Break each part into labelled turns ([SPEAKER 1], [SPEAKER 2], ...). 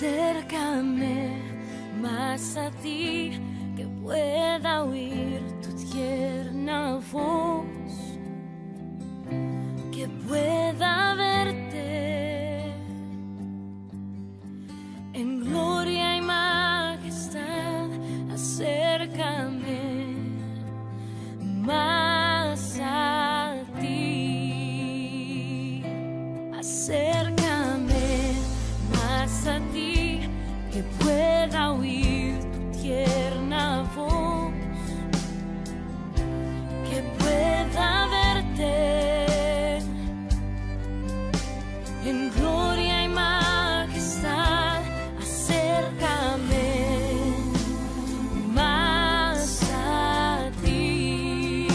[SPEAKER 1] Acércame más a ti, que pueda oír tu tierna voz, que pueda verte en gloria y majestad. Acércame más a ti, acércame más a ti, que pueda oír tu tierna voz, que pueda verte en gloria y majestad. Acércame más a ti,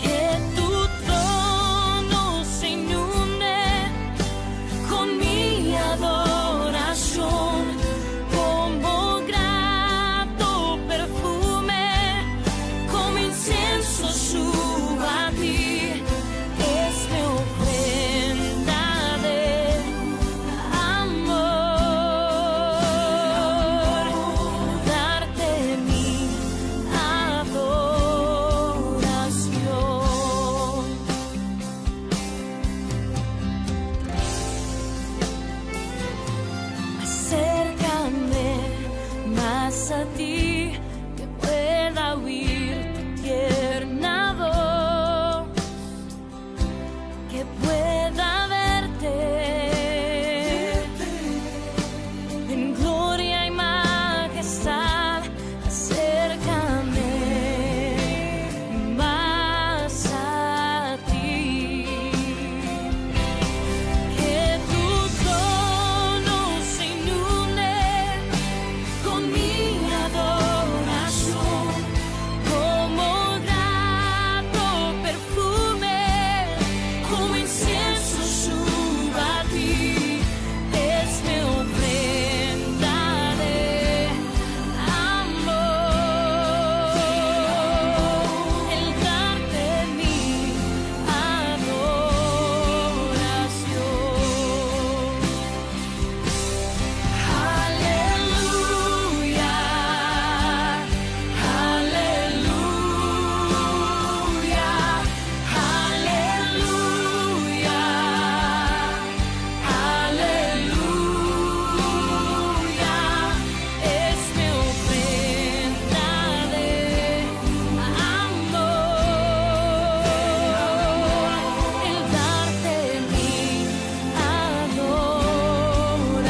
[SPEAKER 1] que tu trono se inunde con mi adoración, como grato perfume, como incienso suba a ti. Es mi ofrenda de amor, darte mi adoración. Acércame más a ti, que pueda oír tu tierna voz, que pueda verte en gloria y majestad. Acércame más a ti, que tu trono se inunde con mi adoración, como grato perfume, como incienso suba a ti. Es mi ofrenda de amor, el darte mi adoración. Aleluya, aleluya, aleluya, aleluya. Es mi ofrenda de amor, el darte mi adoración, darte mi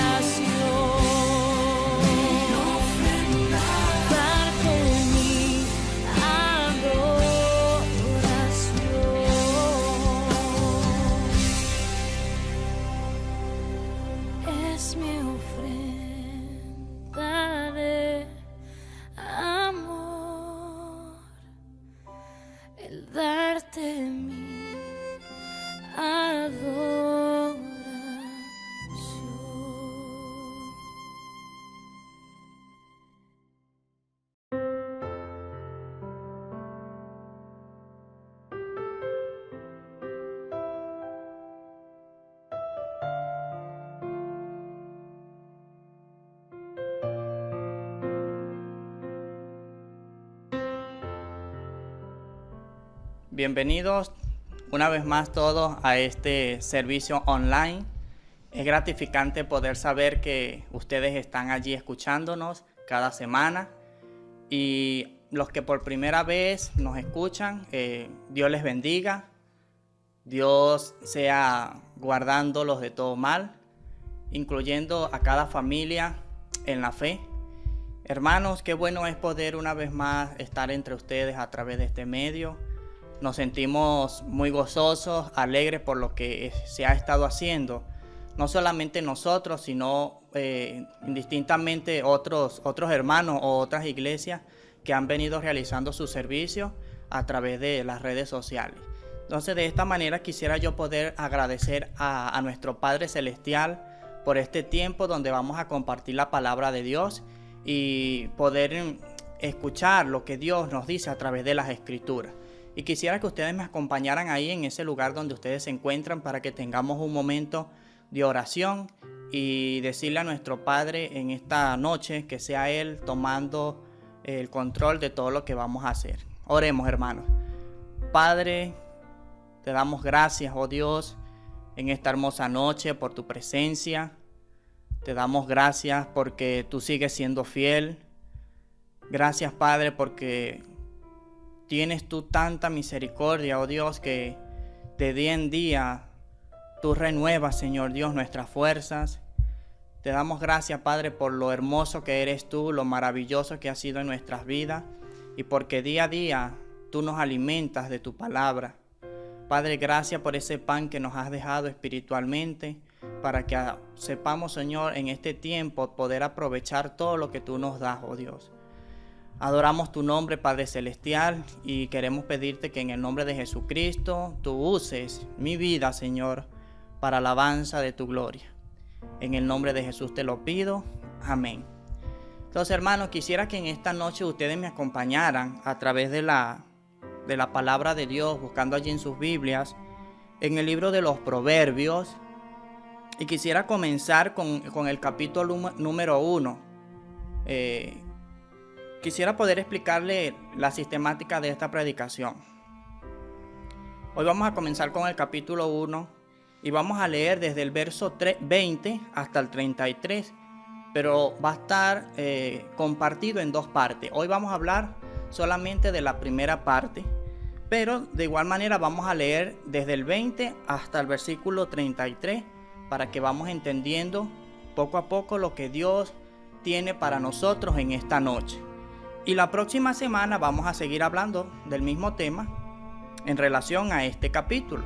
[SPEAKER 1] adoración. Es mi ofrenda de amor, el darte mi adoración.
[SPEAKER 2] Bienvenidos una vez más todos a este servicio online. Es gratificante poder saber que ustedes están allí escuchándonos cada semana, y los que por primera vez nos escuchan, Dios les bendiga. Dios sea guardándolos de todo mal, incluyendo a cada familia en la fe. Hermanos, qué bueno es poder una vez más estar entre ustedes a través de este medio. Nos sentimos muy gozosos, alegres por lo que se ha estado haciendo. No solamente nosotros, sino indistintamente otros hermanos o otras iglesias que han venido realizando su servicio a través de las redes sociales. Entonces, de esta manera quisiera yo poder agradecer a nuestro Padre Celestial por este tiempo donde vamos a compartir la palabra de Dios y poder escuchar lo que Dios nos dice a través de las Escrituras. Y quisiera que ustedes me acompañaran ahí en ese lugar donde ustedes se encuentran para que tengamos un momento de oración y decirle a nuestro Padre en esta noche que sea Él tomando el control de todo lo que vamos a hacer. Oremos, hermanos. Padre, te damos gracias, oh Dios, en esta hermosa noche por tu presencia. Te damos gracias porque tú sigues siendo fiel. Gracias, Padre, porque tienes tú tanta misericordia, oh Dios, que de día en día tú renuevas, Señor Dios, nuestras fuerzas. Te damos gracias, Padre, por lo hermoso que eres tú, lo maravilloso que has sido en nuestras vidas y porque día a día tú nos alimentas de tu palabra. Padre, gracias por ese pan que nos has dejado espiritualmente para que sepamos, Señor, en este tiempo poder aprovechar todo lo que tú nos das, oh Dios. Adoramos tu nombre, Padre Celestial, y queremos pedirte que en el nombre de Jesucristo tú uses mi vida, Señor, para alabanza de tu gloria. En el nombre de Jesús te lo pido. Amén. Entonces, hermanos, quisiera que en esta noche ustedes me acompañaran a través de la palabra de Dios, buscando allí en sus Biblias, en el libro de los Proverbios. Y quisiera comenzar con el capítulo número 1. Quisiera poder explicarle la sistemática de esta predicación. Hoy vamos a comenzar con el capítulo 1. Y vamos a leer desde el verso 20 hasta el 33, pero va a estar compartido en dos partes. Hoy vamos a hablar solamente de la primera parte, pero de igual manera vamos a leer desde el 20 hasta el versículo 33, para que vamos entendiendo poco a poco lo que Dios tiene para nosotros en esta noche. Y la próxima semana vamos a seguir hablando del mismo tema en relación a este capítulo.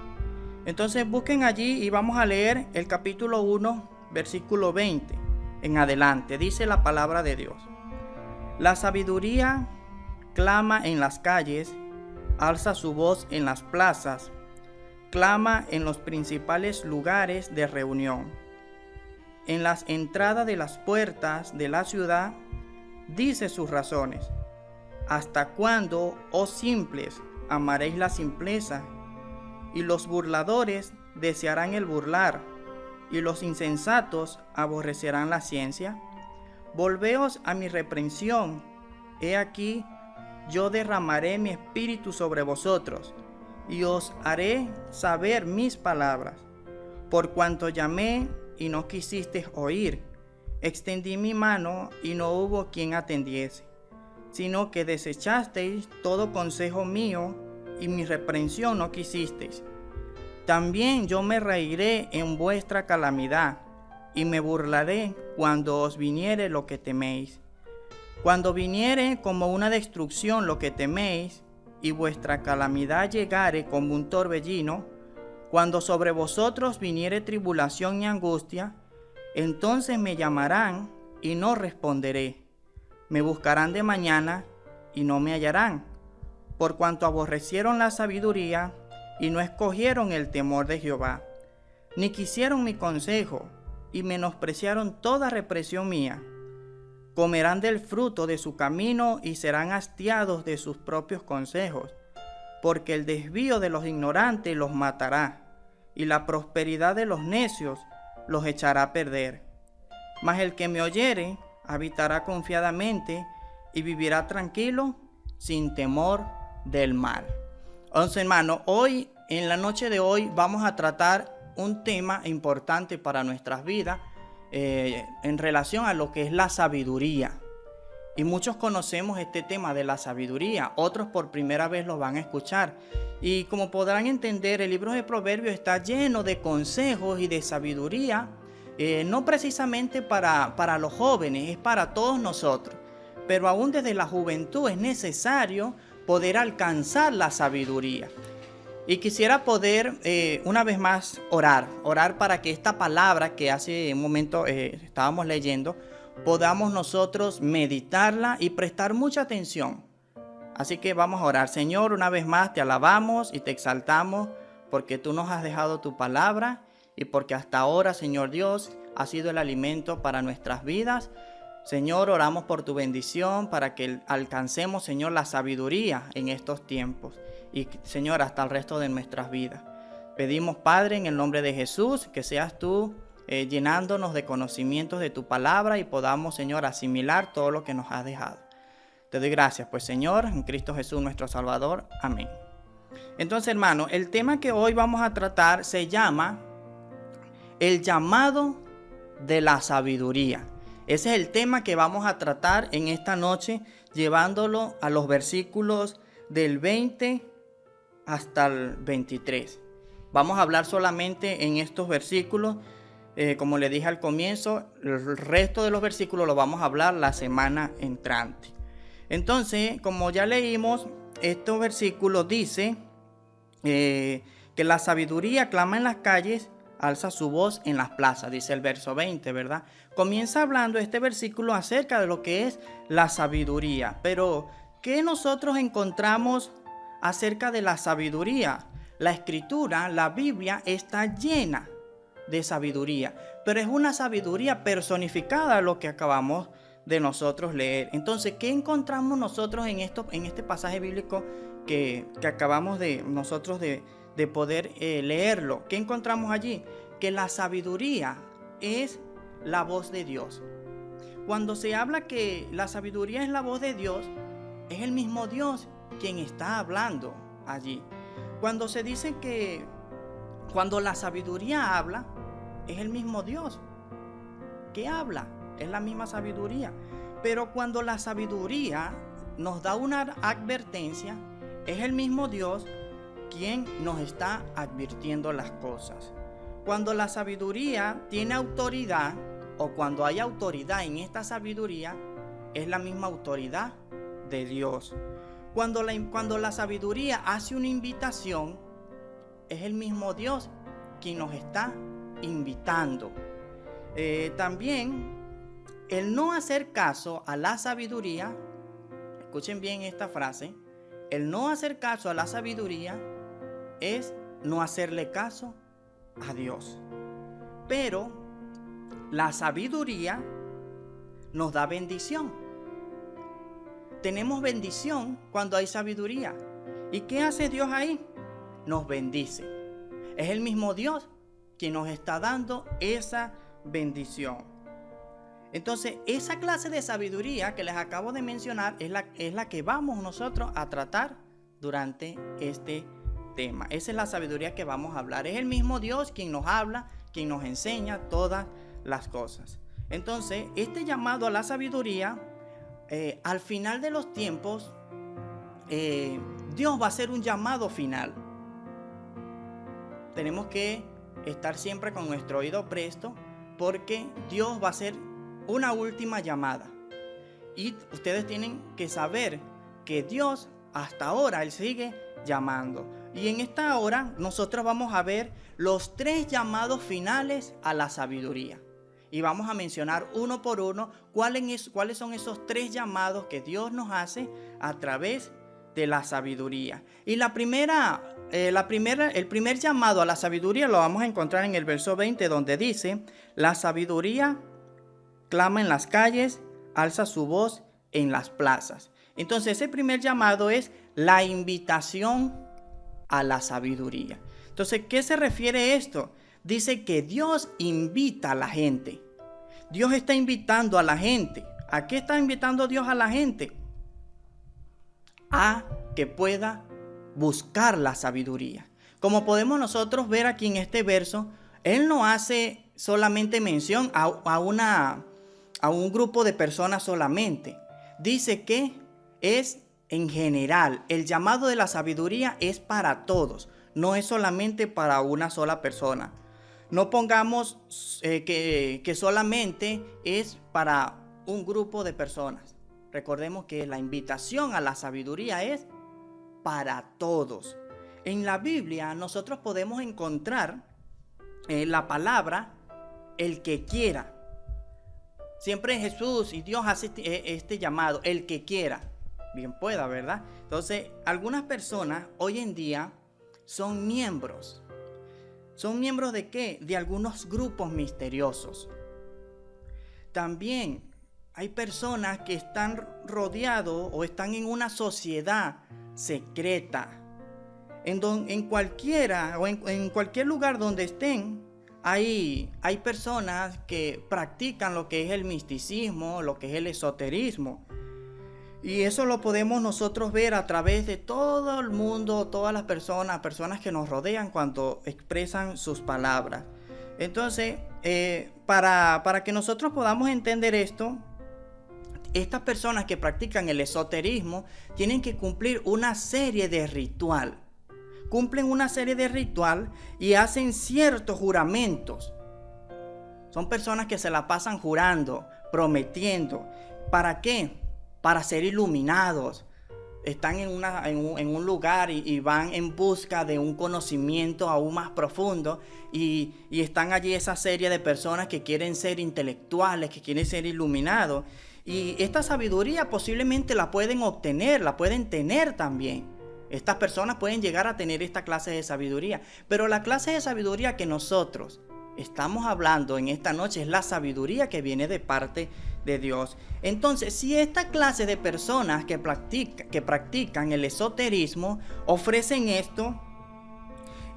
[SPEAKER 2] Entonces busquen allí y vamos a leer el capítulo 1, versículo 20 en adelante. Dice la palabra de Dios: La sabiduría clama en las calles, alza su voz en las plazas, clama en los principales lugares de reunión. En las entradas de las puertas de la ciudad dice sus razones. ¿Hasta cuándo, oh simples, amaréis la simpleza? Y los burladores desearán el burlar, y los insensatos aborrecerán la ciencia. Volveos a mi reprensión. He aquí, yo derramaré mi espíritu sobre vosotros, y os haré saber mis palabras. Por cuanto llamé y no quisisteis oír, extendí mi mano y no hubo quien atendiese, sino que desechasteis todo consejo mío, y mi reprensión no quisisteis. También yo me reiré en vuestra calamidad, y me burlaré cuando os viniere lo que teméis. Cuando viniere como una destrucción lo que teméis, y vuestra calamidad llegare como un torbellino, cuando sobre vosotros viniere tribulación y angustia, entonces me llamarán y no responderé. Me buscarán de mañana y no me hallarán, por cuanto aborrecieron la sabiduría y no escogieron el temor de Jehová, ni quisieron mi consejo y menospreciaron toda represión mía. Comerán del fruto de su camino y serán hastiados de sus propios consejos, porque el desvío de los ignorantes los matará, y la prosperidad de los necios los echará a perder. Mas el que me oyere habitará confiadamente y vivirá tranquilo sin temor del mal. Entonces, hermano, hoy, en la noche de hoy, vamos a tratar un tema importante para nuestras vidas en relación a lo que es la sabiduría. Y muchos conocemos este tema de la sabiduría, otros por primera vez lo van a escuchar. Y como podrán entender, el libro de Proverbios está lleno de consejos y de sabiduría, no precisamente para los jóvenes, es para todos nosotros. Pero aún desde la juventud es necesario poder alcanzar la sabiduría. Y quisiera poder una vez más orar para que esta palabra que hace un momento estábamos leyendo, podamos nosotros meditarla y prestar mucha atención. Así que vamos a orar. Señor, una vez más te alabamos y te exaltamos porque tú nos has dejado tu palabra y porque hasta ahora, Señor Dios, ha sido el alimento para nuestras vidas. Señor, oramos por tu bendición para que alcancemos, Señor, la sabiduría en estos tiempos y, Señor, hasta el resto de nuestras vidas. Pedimos, Padre, en el nombre de Jesús, que seas tú llenándonos de conocimientos de tu palabra y podamos, Señor, asimilar todo lo que nos has dejado. Te doy gracias, pues, Señor, en Cristo Jesús nuestro Salvador. Amén. Entonces, hermano, el tema que hoy vamos a tratar se llama el llamado de la sabiduría. Ese es el tema que vamos a tratar en esta noche, llevándolo a los versículos del 20 hasta el 23. Vamos a hablar solamente en estos versículos. Como le dije al comienzo, el resto de los versículos lo vamos a hablar la semana entrante. Entonces, como ya leímos, estos versículos dice que la sabiduría clama en las calles, alza su voz en las plazas, dice el verso 20, ¿verdad? Comienza hablando este versículo acerca de lo que es la sabiduría. Pero, ¿qué nosotros encontramos acerca de la sabiduría? La Escritura, la Biblia, está llena de sabiduría, pero es una sabiduría personificada, lo que acabamos de nosotros leer. Entonces, ¿qué encontramos nosotros en este pasaje bíblico que acabamos de nosotros de poder leerlo? ¿Qué encontramos allí? Que la sabiduría es la voz de Dios. Cuando se habla que la sabiduría es la voz de Dios, es el mismo Dios quien está hablando allí. Cuando se dice que cuando la sabiduría habla, es el mismo Dios que habla. Es la misma sabiduría. Pero cuando la sabiduría nos da una advertencia, es el mismo Dios quien nos está advirtiendo las cosas. Cuando la sabiduría tiene autoridad, o cuando hay autoridad en esta sabiduría, es la misma autoridad de Dios. Cuando la sabiduría hace una invitación, es el mismo Dios quien nos está invitando. También el no hacer caso a la sabiduría, escuchen bien esta frase, el no hacer caso a la sabiduría es no hacerle caso a Dios. Pero la sabiduría nos da bendición. Tenemos bendición cuando hay sabiduría. ¿Y qué hace Dios ahí? Nos bendice. Es el mismo Dios quien nos está dando esa bendición. Entonces, esa clase de sabiduría que les acabo de mencionar es la que vamos nosotros a tratar durante este tema. Esa es la sabiduría que vamos a hablar. Es el mismo Dios quien nos habla, quien nos enseña todas las cosas. Entonces, este llamado a la sabiduría, al final de los tiempos, Dios va a hacer un llamado final. Tenemos que estar siempre con nuestro oído presto, porque Dios va a hacer una última llamada. Y ustedes tienen que saber que Dios hasta ahora, Él sigue llamando. Y en esta hora nosotros vamos a ver los 3 llamados finales a la sabiduría. Y vamos a mencionar uno por uno cuáles son esos 3 llamados que Dios nos hace a través de la sabiduría. Y el primer llamado a la sabiduría lo vamos a encontrar en el verso 20, donde dice: la sabiduría clama en las calles, alza su voz en las plazas. Entonces, ese primer llamado es la invitación a la sabiduría. Entonces, ¿qué se refiere esto? Dice que Dios invita a la gente. Dios está invitando a la gente. ¿A qué está invitando Dios a la gente? A que pueda buscar la sabiduría. Como podemos nosotros ver aquí en este verso, Él no hace solamente mención a un grupo de personas solamente. Dice que es en general. El llamado de la sabiduría es para todos, no es solamente para una sola persona. No pongamos que solamente es para un grupo de personas. Recordemos que la invitación a la sabiduría es para todos. En la Biblia nosotros podemos encontrar la palabra el que quiera. Siempre Jesús y Dios hace este llamado, el que quiera. Bien pueda, ¿verdad? Entonces, algunas personas hoy en día son miembros. ¿Son miembros de qué? De algunos grupos misteriosos. También hay personas que están rodeados o están en una sociedad secreta. En cualquier lugar donde estén, hay personas que practican lo que es el misticismo, lo que es el esoterismo. Y eso lo podemos nosotros ver a través de todo el mundo, todas las personas que nos rodean cuando expresan sus palabras. Entonces, para que nosotros podamos entender esto, estas personas que practican el esoterismo tienen que cumplir una serie de ritual. Cumplen una serie de ritual y hacen ciertos juramentos. Son personas que se la pasan jurando, prometiendo. ¿Para qué? Para ser iluminados. Están en un lugar y van en busca de un conocimiento aún más profundo y están allí esa serie de personas que quieren ser intelectuales, que quieren ser iluminados. Y esta sabiduría posiblemente la pueden obtener, la pueden tener también. Estas personas pueden llegar a tener esta clase de sabiduría, pero la clase de sabiduría que nosotros estamos hablando en esta noche es la sabiduría que viene de parte de Dios. Entonces, si esta clase de personas que practican el esoterismo ofrecen esto,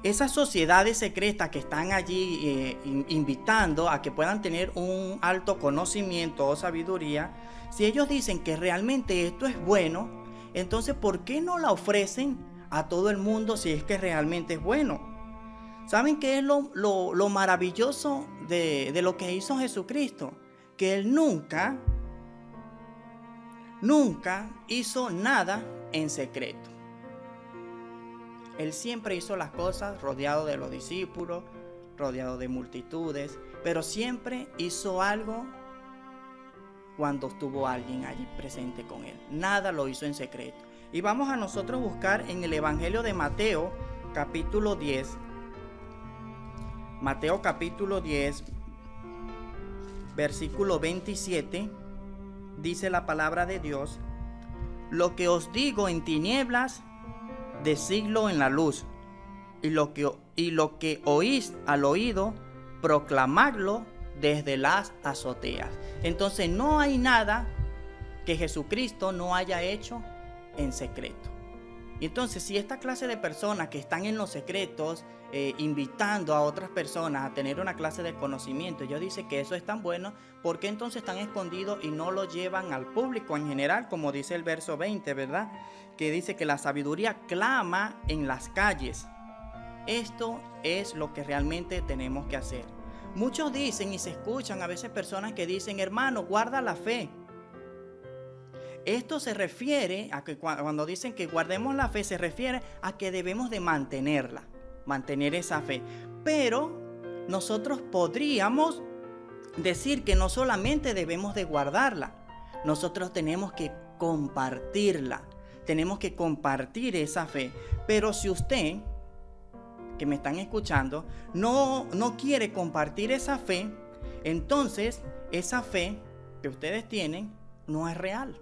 [SPEAKER 2] esas sociedades secretas que están allí invitando a que puedan tener un alto conocimiento o sabiduría, si ellos dicen que realmente esto es bueno, entonces ¿por qué no la ofrecen a todo el mundo si es que realmente es bueno? ¿Saben qué es lo maravilloso de lo que hizo Jesucristo? Que Él nunca hizo nada en secreto. Él siempre hizo las cosas rodeado de los discípulos, rodeado de multitudes, pero siempre hizo algo cuando estuvo alguien allí presente con Él. Nada lo hizo en secreto. Y vamos a nosotros buscar en el Evangelio de Mateo, capítulo 10. Mateo capítulo 10, versículo 27, dice la palabra de Dios: lo que os digo en tinieblas, decidlo en la luz, y lo que oís al oído, proclamadlo desde las azoteas. Entonces no hay nada que Jesucristo no haya hecho en secreto. Y entonces, si esta clase de personas que están en los secretos, invitando a otras personas a tener una clase de conocimiento, ellos dicen que eso es tan bueno, ¿por qué entonces están escondidos y no lo llevan al público en general? Como dice el verso 20, ¿verdad? Que dice que la sabiduría clama en las calles. Esto es lo que realmente tenemos que hacer. Muchos dicen y se escuchan a veces personas que dicen: hermano, guarda la fe. Esto se refiere a que cuando dicen que guardemos la fe, se refiere a que debemos de mantenerla, mantener esa fe. Pero nosotros podríamos decir que no solamente debemos de guardarla, nosotros tenemos que compartirla, tenemos que compartir esa fe. Pero si usted, que me están escuchando, no quiere compartir esa fe, entonces esa fe que ustedes tienen no es real.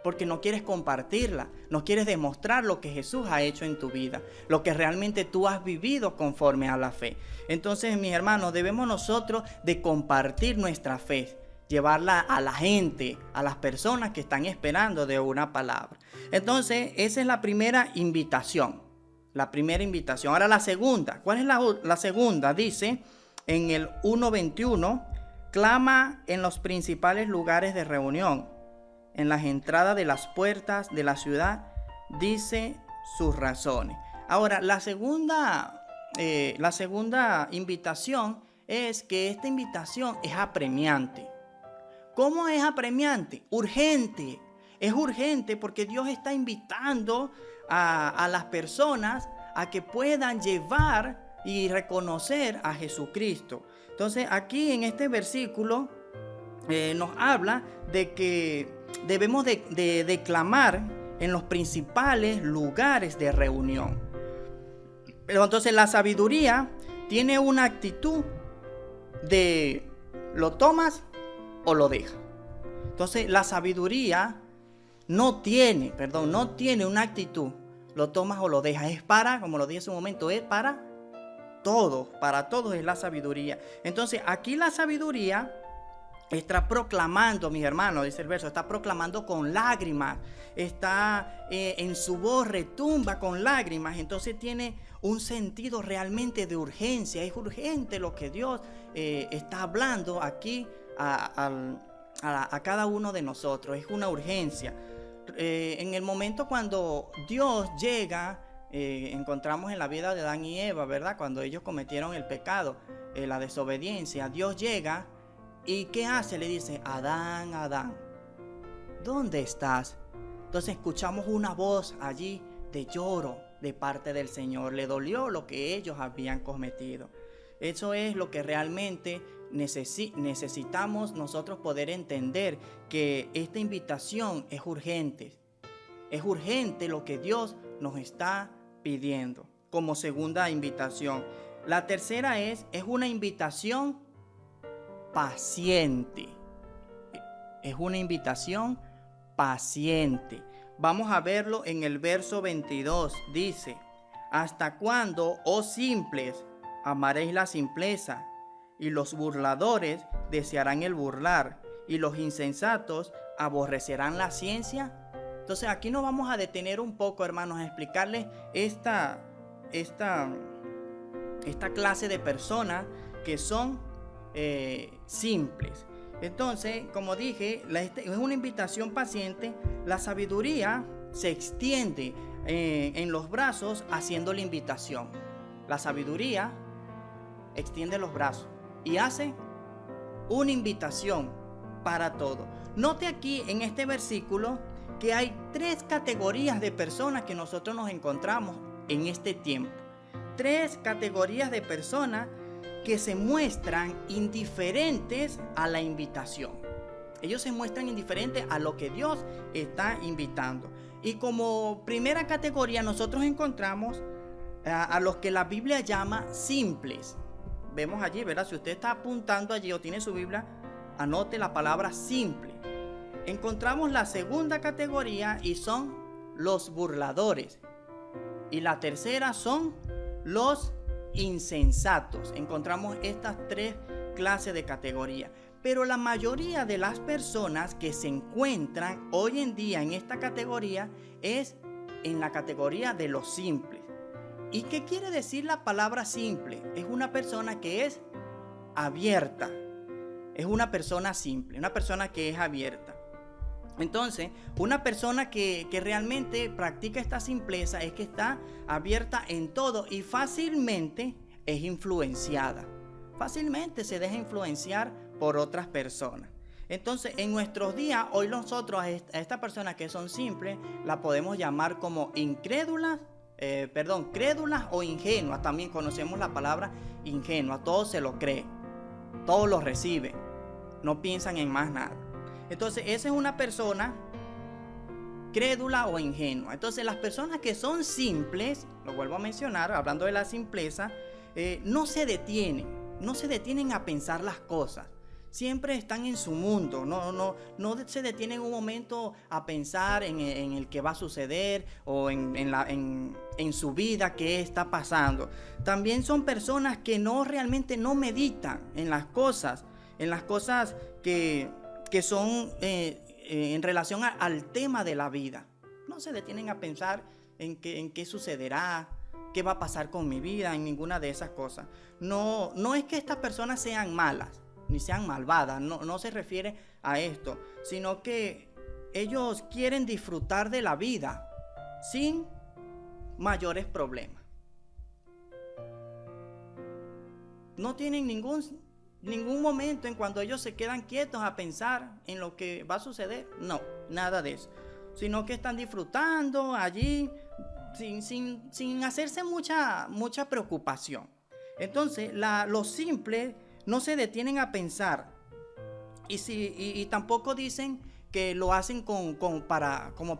[SPEAKER 2] Porque no quieres compartirla, no quieres demostrar lo que Jesús ha hecho en tu vida, lo que realmente tú has vivido conforme a la fe. Entonces, mis hermanos, debemos nosotros de compartir nuestra fe, llevarla a la gente, a las personas que están esperando de una palabra. Entonces, esa es la primera invitación. La primera invitación. Ahora la segunda. ¿Cuál es la segunda? Dice en el 1:21, clama en los principales lugares de reunión, en las entradas de las puertas de la ciudad, dice sus razones. Ahora, la segunda invitación es que esta invitación es apremiante. ¿Cómo es apremiante? Urgente. Es urgente porque Dios está invitando a las personas a que puedan llevar y reconocer a Jesucristo. Entonces, aquí en este versículo nos habla de que debemos de clamar en los principales lugares de reunión. Pero entonces la sabiduría tiene una actitud de lo tomas o lo dejas. Entonces la sabiduría no tiene una actitud, lo tomas o lo dejas. Es para, como lo dije hace un momento, es para todos es la sabiduría. Entonces aquí la sabiduría está proclamando, mis hermanos, dice el verso, está proclamando con lágrimas, está en su voz retumba con lágrimas, entonces tiene un sentido realmente de urgencia. Es urgente lo que Dios está hablando aquí a cada uno de nosotros, es una urgencia. En el momento cuando Dios llega, encontramos en la vida de Adán y Eva, ¿verdad? Cuando ellos cometieron el pecado, la desobediencia, Dios llega y ¿qué hace? Le dice, Adán, Adán, ¿dónde estás? Entonces escuchamos una voz allí de lloro de parte del Señor. Le dolió lo que ellos habían cometido. Eso es lo que realmente necesitamos nosotros poder entender, que esta invitación es urgente. Es urgente lo que Dios nos está pidiendo como segunda invitación. La tercera es una invitación paciente. Es una invitación paciente. Vamos a verlo en el verso 22. Dice, ¿hasta cuándo, oh simples, amaréis la simpleza? Y los burladores desearán el burlar, y los insensatos aborrecerán la ciencia. Entonces aquí nos vamos a detener un poco, hermanos, a explicarles esta clase de personas que son simples. Entonces, como dije, es una invitación paciente. La sabiduría se extiende en los brazos haciendo la invitación. La sabiduría extiende los brazos y hace una invitación para todo. Note aquí en este versículo que hay 3 categorías de personas que nosotros nos encontramos en este tiempo. 3 categorías de personas que se muestran indiferentes a la invitación. Ellos se muestran indiferentes a lo que Dios está invitando. Y como primera categoría nosotros encontramos a los que la Biblia llama simples. Vemos allí, ¿verdad? Si usted está apuntando allí o tiene su Biblia, anote la palabra simple. Encontramos la segunda categoría y son los burladores. Y la tercera son los insensatos. Encontramos estas 3 clases de categoría. Pero la mayoría de las personas que se encuentran hoy en día en esta categoría es en la categoría de los simples. ¿Y qué quiere decir la palabra simple? Es una persona que es abierta. Es una persona simple, una persona que es abierta. Entonces, una persona que realmente practica esta simpleza es que está abierta en todo y fácilmente es influenciada. Fácilmente se deja influenciar por otras personas. Entonces, en nuestros días, hoy nosotros a estas personas que son simples, la podemos llamar como crédulas o ingenuas. También conocemos la palabra ingenua. Todo se lo cree, todo lo recibe, no piensan en más nada. Entonces, esa es una persona crédula o ingenua. Entonces, las personas que son simples, lo vuelvo a mencionar, hablando de la simpleza, no se detienen a pensar las cosas. Siempre están en su mundo, no se detienen un momento a pensar en el que va a suceder o en su vida, qué está pasando. También son personas que realmente no meditan en las cosas que son en relación al tema de la vida. No se detienen a pensar en qué sucederá, qué va a pasar con mi vida, en ninguna de esas cosas. No es que estas personas sean malas, ni sean malvadas, no se refiere a esto, sino que ellos quieren disfrutar de la vida sin mayores problemas. No tienen ningún momento en cuando ellos se quedan quietos a pensar en lo que va a suceder. No, nada de eso. Sino que están disfrutando allí sin hacerse mucha preocupación. Entonces, los simples no se detienen a pensar y tampoco dicen que lo hacen como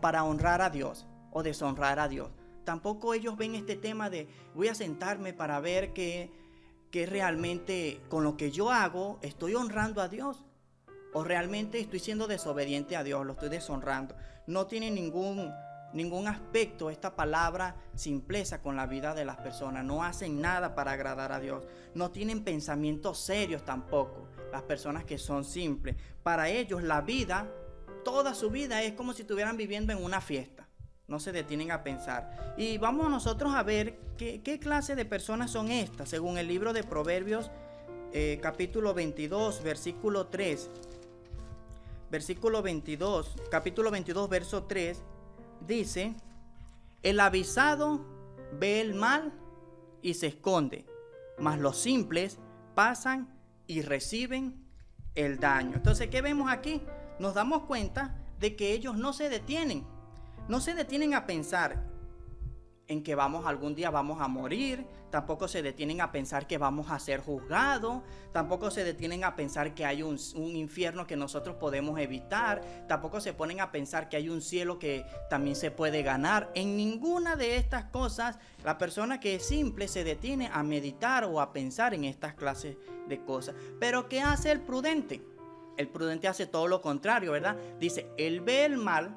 [SPEAKER 2] para honrar a Dios o deshonrar a Dios. Tampoco ellos ven este tema de voy a sentarme para ver que realmente con lo que yo hago estoy honrando a Dios o realmente estoy siendo desobediente a Dios, lo estoy deshonrando. No tiene ningún aspecto esta palabra simpleza con la vida de las personas. No hacen nada para agradar a Dios. No tienen pensamientos serios tampoco. las personas que son simples. Para ellos la vida, toda su vida es como si estuvieran viviendo en una fiesta. No se detienen a pensar. Y vamos nosotros a ver qué clase de personas son estas. Según el libro de Proverbios, capítulo 22, versículo 3. Capítulo 22, verso 3, dice: el avisado ve el mal y se esconde, mas los simples pasan y reciben el daño. Entonces, ¿qué vemos aquí? Nos damos cuenta de que ellos no se detienen a pensar en que algún día vamos a morir, tampoco se detienen a pensar que vamos a ser juzgados, tampoco se detienen a pensar que hay un infierno que nosotros podemos evitar, tampoco se ponen a pensar que hay un cielo que también se puede ganar. En ninguna de estas cosas la persona que es simple se detiene a meditar o a pensar en estas clases de cosas. Pero ¿qué hace el prudente? El prudente hace todo lo contrario, ¿verdad? Dice, él ve el mal,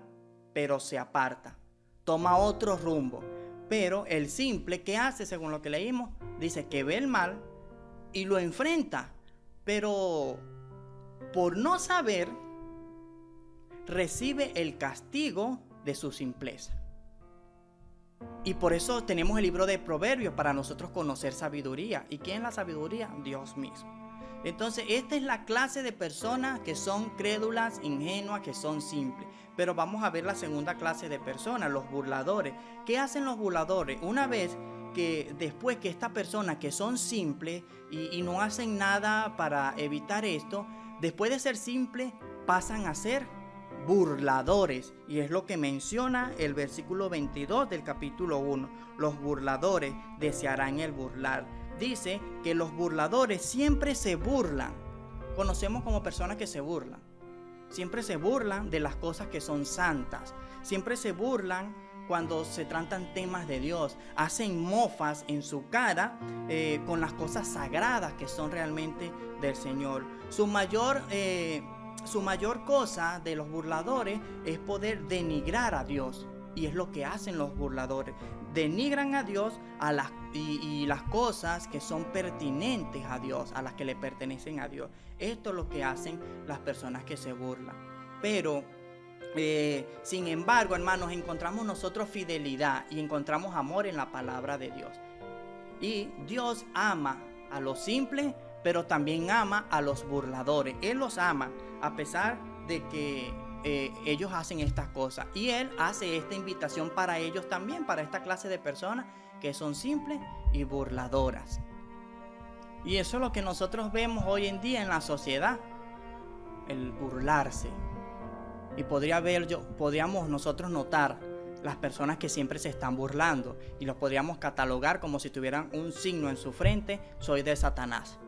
[SPEAKER 2] pero se aparta, toma otro rumbo. Pero el simple, ¿qué hace? Según lo que leímos, dice que ve el mal y lo enfrenta, pero por no saber, recibe el castigo de su simpleza. Y por eso tenemos el libro de Proverbios, para nosotros conocer sabiduría. ¿Y quién es la sabiduría? Dios mismo. Entonces, esta es la clase de personas que son crédulas, ingenuas, que son simples. Pero vamos a ver la segunda clase de personas, los burladores. ¿Qué hacen los burladores? Una vez que después que estas personas que son simples y no hacen nada para evitar esto, después de ser simples pasan a ser burladores. Y es lo que menciona el versículo 22 del capítulo 1. Los burladores desearán el burlar. Dice que los burladores siempre se burlan. Conocemos como personas que se burlan. Siempre se burlan de las cosas que son santas. Siempre se burlan cuando se tratan temas de Dios. Hacen mofas en su cara con las cosas sagradas que son realmente del Señor. Su mayor cosa de los burladores es poder denigrar a Dios. Y es lo que hacen los burladores. Denigran a Dios y las cosas que son pertinentes a Dios, a las que le pertenecen a Dios. Esto es lo que hacen las personas que se burlan. Pero, sin embargo, hermanos, encontramos nosotros fidelidad y encontramos amor en la palabra de Dios. Y Dios ama a los simples, pero también ama a los burladores. Él los ama a pesar de que ellos hacen estas cosas, y Él hace esta invitación para ellos también, para esta clase de personas que son simples y burladoras. Y eso es lo que nosotros vemos hoy en día en la sociedad, el burlarse. Y podríamos nosotros notar las personas que siempre se están burlando, y los podríamos catalogar como si tuvieran un signo en su frente: soy de Satanás.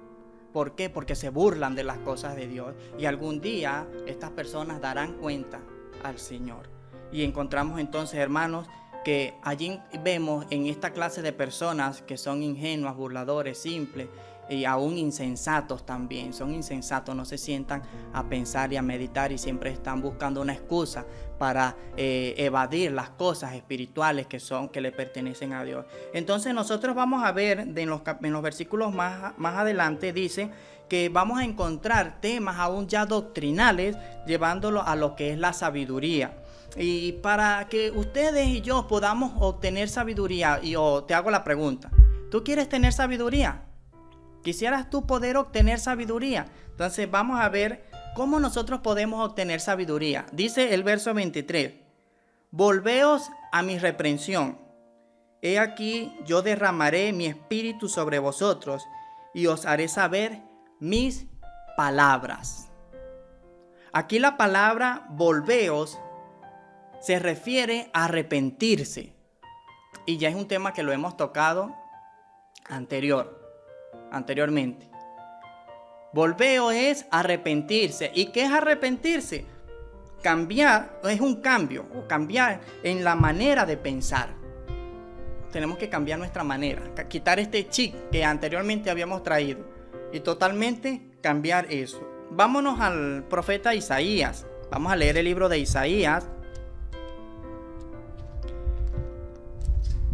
[SPEAKER 2] ¿Por qué? Porque se burlan de las cosas de Dios. Y algún día estas personas darán cuenta al Señor. Y encontramos entonces, hermanos, que allí vemos en esta clase de personas que son ingenuas, burladores, simples y aún insensatos también. Son insensatos, no se sientan a pensar y a meditar y siempre están buscando una excusa para evadir las cosas espirituales que le pertenecen a Dios. Entonces nosotros vamos a ver en los versículos más adelante, dice que vamos a encontrar temas aún ya doctrinales, llevándolo a lo que es la sabiduría. Y para que ustedes y yo podamos obtener sabiduría, te hago la pregunta: ¿tú quieres tener sabiduría? ¿Quisieras tú poder obtener sabiduría? Entonces vamos a ver cómo nosotros podemos obtener sabiduría. Dice el verso 23: volveos a mi reprensión. He aquí yo derramaré mi espíritu sobre vosotros y os haré saber mis palabras. Aquí la palabra volveos se refiere a arrepentirse. Y ya es un tema que lo hemos tocado anteriormente. Volveo es arrepentirse. ¿Y qué es arrepentirse? Cambiar es un cambio, o cambiar en la manera de pensar. Tenemos que cambiar nuestra manera, quitar este chip que anteriormente habíamos traído y totalmente cambiar eso. Vámonos al profeta Isaías. Vamos a leer el libro de Isaías.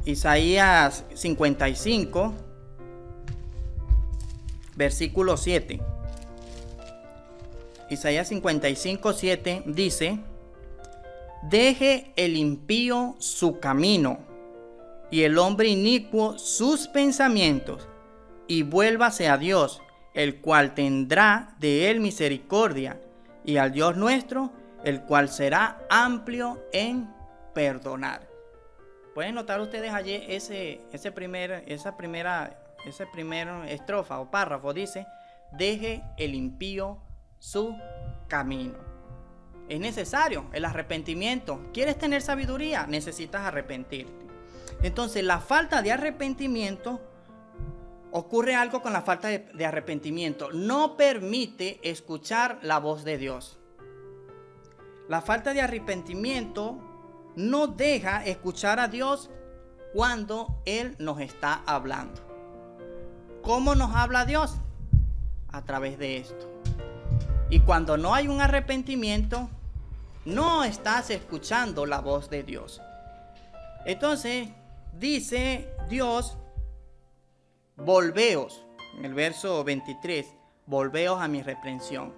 [SPEAKER 2] Isaías 55, versículo 7. Isaías 55:7 dice: deje el impío su camino y el hombre inicuo sus pensamientos, y vuélvase a Dios, el cual tendrá de él misericordia, y al Dios nuestro, el cual será amplio en perdonar. Pueden notar ustedes allí esa primera estrofa o párrafo, dice: deje el impío su camino. Es necesario el arrepentimiento. ¿Quieres tener sabiduría? Necesitas arrepentirte. Entonces, la falta de arrepentimiento, ocurre algo con la falta de arrepentimiento. No permite escuchar la voz de Dios. La falta de arrepentimiento no deja escuchar a Dios cuando Él nos está hablando. ¿Cómo nos habla Dios? A través de esto. Y cuando no hay un arrepentimiento, no estás escuchando la voz de Dios. Entonces, dice Dios: volveos, en el verso 23, volveos a mi reprensión.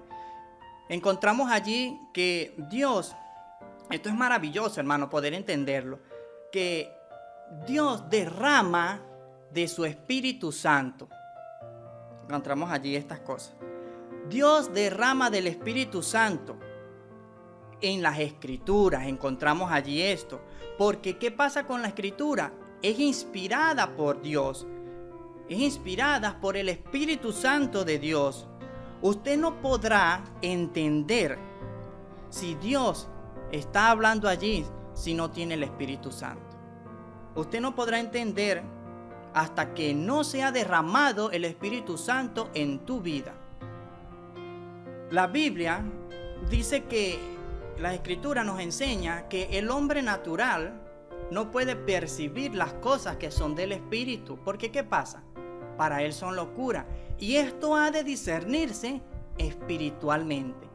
[SPEAKER 2] Encontramos allí que Dios, esto es maravilloso, hermano, poder entenderlo, que Dios derrama de su Espíritu Santo. Encontramos allí estas cosas. Dios derrama del Espíritu Santo. En las Escrituras encontramos allí esto. Porque ¿qué pasa con la Escritura? Es inspirada por Dios. Es inspirada por el Espíritu Santo de Dios. Usted no podrá entender si Dios está hablando allí si no tiene el Espíritu Santo. Usted no podrá entender hasta que no sea derramado el Espíritu Santo en tu vida. La Biblia dice que la Escritura nos enseña que el hombre natural no puede percibir las cosas que son del Espíritu. Porque ¿qué pasa? Para él son locura. Y esto ha de discernirse espiritualmente.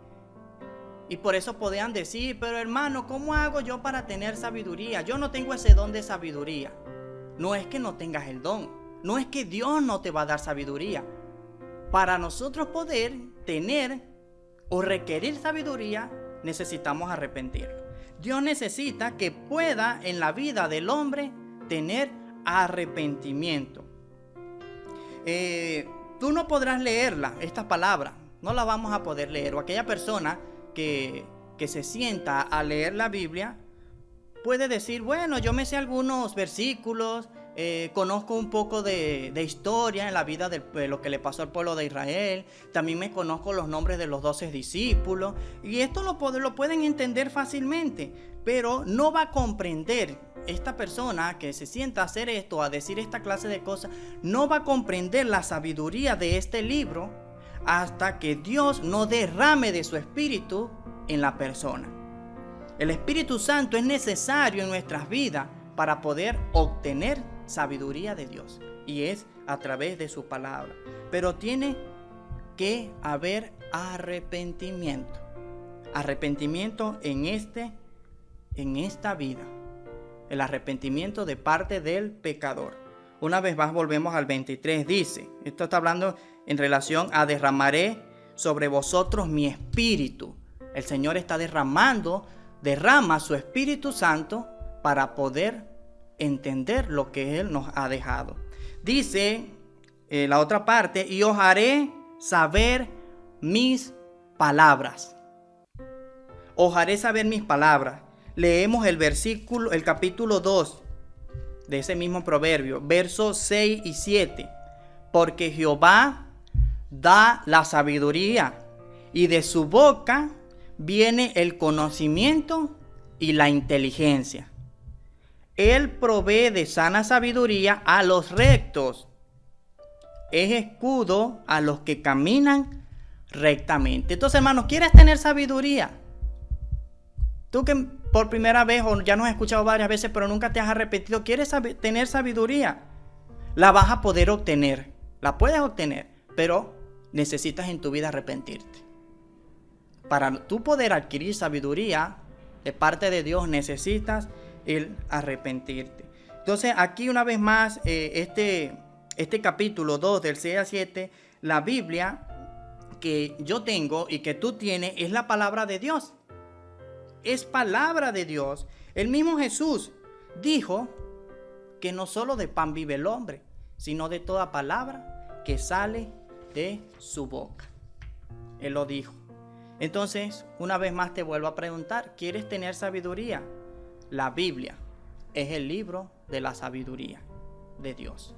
[SPEAKER 2] Y por eso podían decir: pero hermano, ¿cómo hago yo para tener sabiduría? Yo no tengo ese don de sabiduría. No es que no tengas el don. No es que Dios no te va a dar sabiduría. Para nosotros poder tener o requerir sabiduría, necesitamos arrepentirlo. Dios necesita que pueda en la vida del hombre tener arrepentimiento. Tú no podrás leerla, esta palabra, no la vamos a poder leer. O aquella persona que se sienta a leer la Biblia puede decir: bueno, yo me sé algunos versículos, conozco un poco de historia en la vida de lo que le pasó al pueblo de Israel, también me conozco los nombres de los 12 discípulos, y esto lo pueden entender fácilmente, pero no va a comprender. Esta persona que se sienta a hacer esto, a decir esta clase de cosas, no va a comprender la sabiduría de este libro hasta que Dios no derrame de su Espíritu en la persona. El Espíritu Santo es necesario en nuestras vidas para poder obtener sabiduría de Dios, y es a través de su palabra. Pero tiene que haber arrepentimiento. Arrepentimiento en esta vida. El arrepentimiento de parte del pecador. Una vez más volvemos al 23. Dice, esto está hablando en relación a: derramaré sobre vosotros mi espíritu. El Señor está derrama su Espíritu Santo para poder entender lo que Él nos ha dejado. Dice la otra parte: y os haré saber mis palabras. Os haré saber mis palabras. Leemos el capítulo 2 de ese mismo proverbio, versos 6 y 7. Porque Jehová da la sabiduría, y de su boca viene el conocimiento y la inteligencia. Él provee de sana sabiduría a los rectos. Es escudo a los que caminan rectamente. Entonces, hermanos, ¿quieres tener sabiduría? Tú que por primera vez, o ya nos has escuchado varias veces, pero nunca te has arrepentido, ¿quieres tener sabiduría? La vas a poder obtener. La puedes obtener, pero necesitas en tu vida arrepentirte. Para tú poder adquirir sabiduría de parte de Dios, necesitas el arrepentirte. Entonces, aquí una vez más, este capítulo 2 del 6 a 7, la Biblia que yo tengo y que tú tienes es la palabra de Dios. Es palabra de Dios. El mismo Jesús dijo que no solo de pan vive el hombre, sino de toda palabra que sale de su boca. Él lo dijo. Entonces, una vez más te vuelvo a preguntar, ¿quieres tener sabiduría? La Biblia es el libro de la sabiduría de Dios.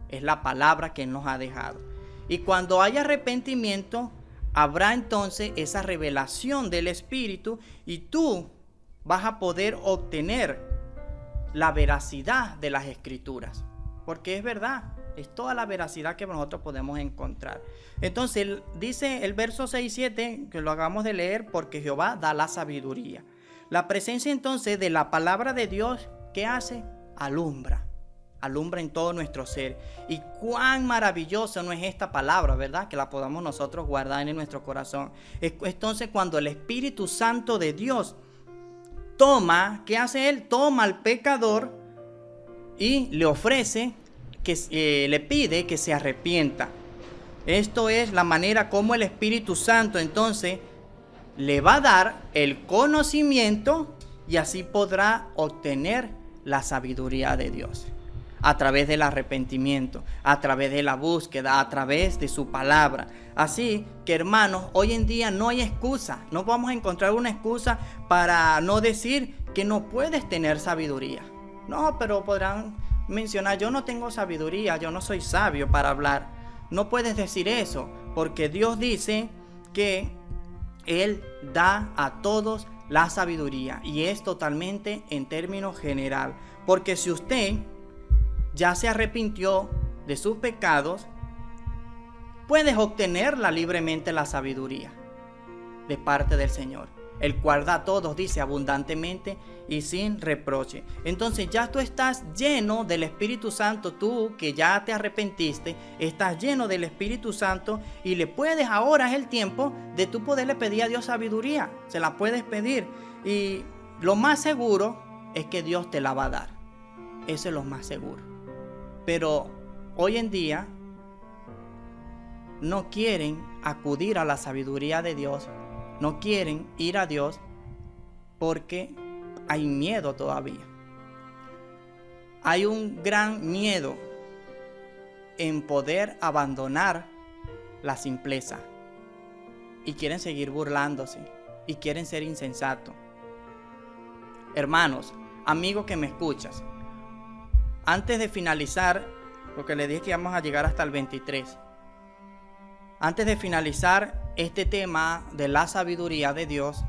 [SPEAKER 2] Es la palabra que Él nos ha dejado. Y cuando haya arrepentimiento, habrá entonces esa revelación del Espíritu y tú vas a poder obtener la veracidad de las Escrituras. Porque es verdad, es toda la veracidad que nosotros podemos encontrar. Entonces dice el verso 6 y 7, que lo hagamos de leer, porque Jehová da la sabiduría. La presencia entonces de la palabra de Dios, ¿qué hace? Alumbra en todo nuestro ser. Y cuán maravilloso no es esta palabra, ¿verdad? Que la podamos nosotros guardar en nuestro corazón. Entonces cuando el Espíritu Santo de Dios toma, ¿qué hace Él? Toma al pecador y le ofrece, le pide que se arrepienta. Esto es la manera como el Espíritu Santo entonces le va a dar el conocimiento y así podrá obtener la sabiduría de Dios. A través del arrepentimiento, a través de la búsqueda, a través de su palabra. Así que, hermanos, hoy en día no hay excusa. No vamos a encontrar una excusa para no decir que no puedes tener sabiduría. No, pero podrán mencionar, yo no tengo sabiduría, yo no soy sabio para hablar. No puedes decir eso, porque Dios dice que Él da a todos la sabiduría. Y es totalmente en términos general. Porque si usted ya se arrepintió de sus pecados, puedes obtenerla libremente, la sabiduría de parte del Señor, el cual da a todos, dice, abundantemente y sin reproche. Entonces ya tú estás lleno del Espíritu Santo, tú que ya te arrepentiste, estás lleno del Espíritu Santo y le puedes, ahora es el tiempo de tú poderle pedir a Dios sabiduría, se la puedes pedir y lo más seguro es que Dios te la va a dar, eso es lo más seguro. Pero hoy en día no quieren acudir a la sabiduría de Dios, no quieren ir a Dios porque hay miedo todavía. Hay un gran miedo en poder abandonar la simpleza y quieren seguir burlándose y quieren ser insensatos. Hermanos, amigos que me escuchas, antes de finalizar, porque le dije que íbamos a llegar hasta el 23. Antes de finalizar este tema de la sabiduría de Dios,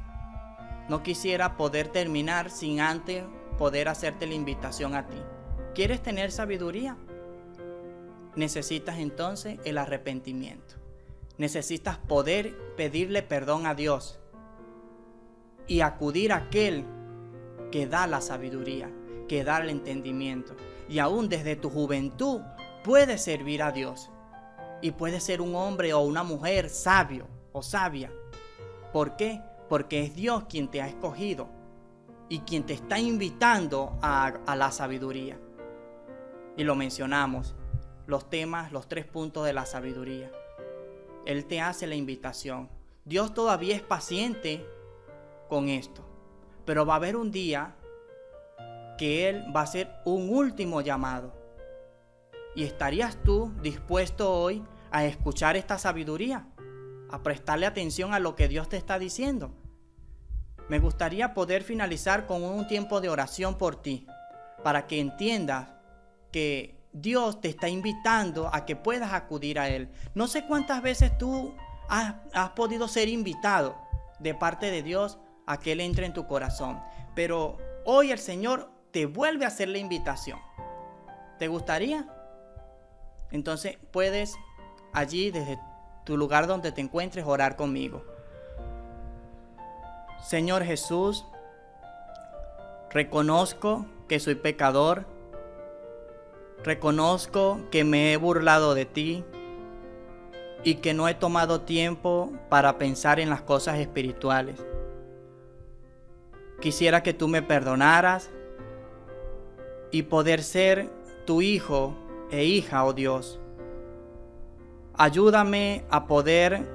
[SPEAKER 2] no quisiera poder terminar sin antes poder hacerte la invitación a ti. ¿Quieres tener sabiduría? Necesitas entonces el arrepentimiento. Necesitas poder pedirle perdón a Dios y acudir a aquel que da la sabiduría, que da el entendimiento. Y aún desde tu juventud puedes servir a Dios. Y puedes ser un hombre o una mujer sabio o sabia. ¿Por qué? Porque es Dios quien te ha escogido y quien te está invitando a la sabiduría. Y lo mencionamos, los temas, los 3 puntos de la sabiduría. Él te hace la invitación. Dios todavía es paciente con esto. Pero va a haber un día que Él va a hacer un último llamado. ¿Y estarías tú dispuesto hoy a escuchar esta sabiduría? A prestarle atención a lo que Dios te está diciendo. Me gustaría poder finalizar con un tiempo de oración por ti, para que entiendas que Dios te está invitando a que puedas acudir a Él. No sé cuántas veces tú has podido ser invitado de parte de Dios a que Él entre en tu corazón, pero hoy el Señor te vuelve a hacer la invitación. ¿Te gustaría? Entonces puedes allí desde tu lugar donde te encuentres orar conmigo. Señor Jesús, reconozco que soy pecador. Reconozco que me he burlado de ti y que no he tomado tiempo para pensar en las cosas espirituales. Quisiera que tú me perdonaras y poder ser tu hijo e hija, oh Dios. Ayúdame a poder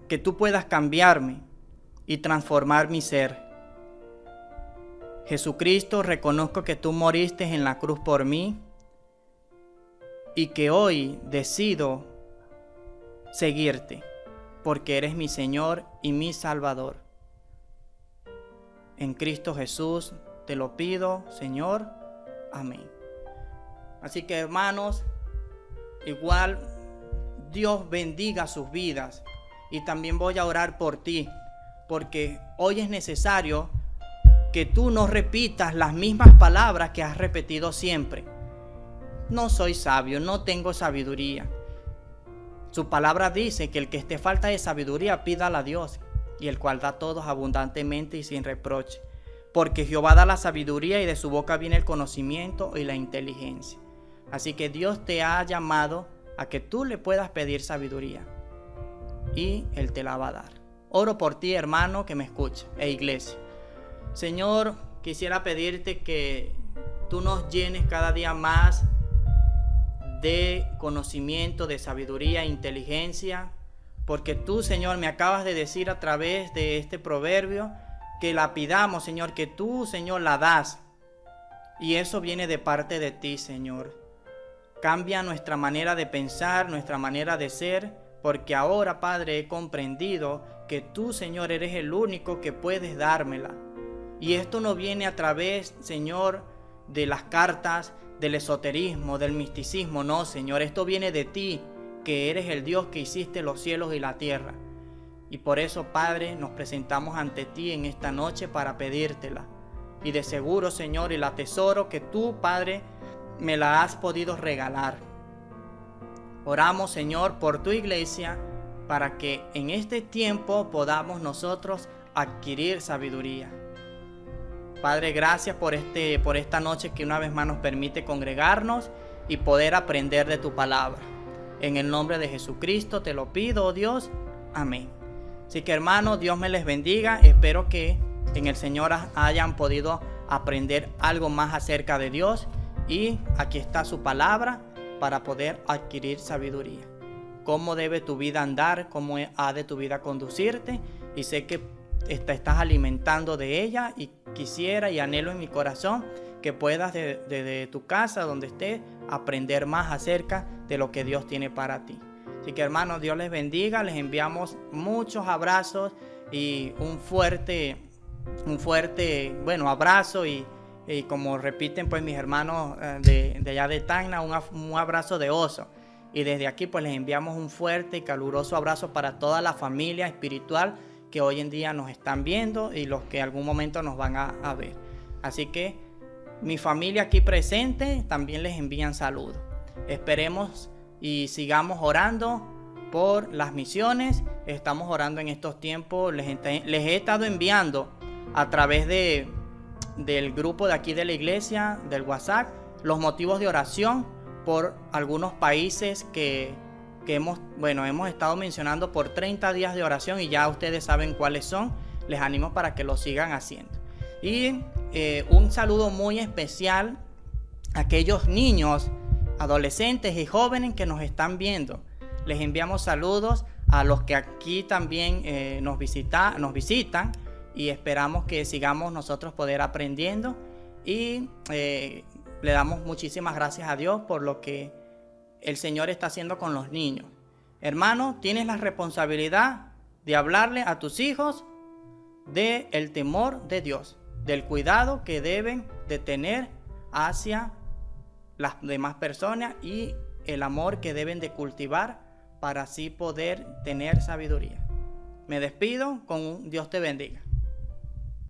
[SPEAKER 2] que tú puedas cambiarme y transformar mi ser. Jesucristo, reconozco que tú moriste en la cruz por mí y que hoy decido seguirte, porque eres mi Señor y mi Salvador. En Cristo Jesús te lo pido, Señor. Amén. Así que, hermanos, igual Dios bendiga sus vidas, y también voy a orar por ti, porque hoy es necesario que tú no repitas las mismas palabras que has repetido siempre. No soy sabio, no tengo sabiduría. Su palabra dice que el que esté falta de sabiduría, pídala a Dios, y el cual da a todos abundantemente y sin reproche. Porque Jehová da la sabiduría, y de su boca viene el conocimiento y la inteligencia. Así que Dios te ha llamado a que tú le puedas pedir sabiduría, y Él te la va a dar. Oro por ti, hermano, que me escucha, e iglesia. Señor, quisiera pedirte que tú nos llenes cada día más de conocimiento, de sabiduría e inteligencia, porque tú, Señor, me acabas de decir a través de este proverbio que la pidamos, Señor, que tú, Señor, la das, y eso viene de parte de ti, Señor. Cambia nuestra manera de pensar, nuestra manera de ser, porque ahora, Padre, he comprendido que tú, Señor, eres el único que puedes dármela. Y esto no viene a través, Señor, de las cartas, del esoterismo, del misticismo. No, Señor, esto viene de ti, que eres el Dios que hiciste los cielos y la tierra. Y por eso, Padre, nos presentamos ante ti en esta noche para pedírtela. Y de seguro, Señor, y la atesoro que tú, Padre, me la has podido regalar. Oramos, Señor, por tu iglesia, para que en este tiempo podamos nosotros adquirir sabiduría. Padre, gracias por esta noche que una vez más nos permite congregarnos y poder aprender de tu palabra. En el nombre de Jesucristo te lo pido, oh Dios. Amén. Así que, hermanos, Dios me les bendiga. Espero que en el Señor hayan podido aprender algo más acerca de Dios. Y aquí está su palabra para poder adquirir sabiduría. Cómo debe tu vida andar, cómo ha de tu vida conducirte. Y sé que te estás alimentando de ella, y quisiera y anhelo en mi corazón que puedas desde tu casa, donde estés, aprender más acerca de lo que Dios tiene para ti. Así que, hermanos, Dios les bendiga. Les enviamos muchos abrazos y un fuerte abrazo, y como repiten pues mis hermanos de allá de Tacna, un abrazo de oso. Y desde aquí pues les enviamos un fuerte y caluroso abrazo para toda la familia espiritual que hoy en día nos están viendo y los que algún momento nos van a ver. Así que mi familia aquí presente también les envían saludos. Esperemos y sigamos orando por las misiones. Estamos orando en estos tiempos. Les he estado enviando a través del grupo de aquí de la iglesia, del WhatsApp, los motivos de oración por algunos países que hemos estado mencionando por 30 días de oración, y ya ustedes saben cuáles son. Les animo para que lo sigan haciendo. Y un saludo muy especial a aquellos niños, adolescentes y jóvenes que nos están viendo. Les enviamos saludos a los que aquí también nos visitan, y esperamos que sigamos nosotros poder aprendiendo, y le damos muchísimas gracias a Dios por lo que el Señor está haciendo con los niños. Hermano, tienes la responsabilidad de hablarle a tus hijos del temor de Dios, del cuidado que deben de tener hacia las demás personas y el amor que deben de cultivar para así poder tener sabiduría. Me despido con un Dios te bendiga.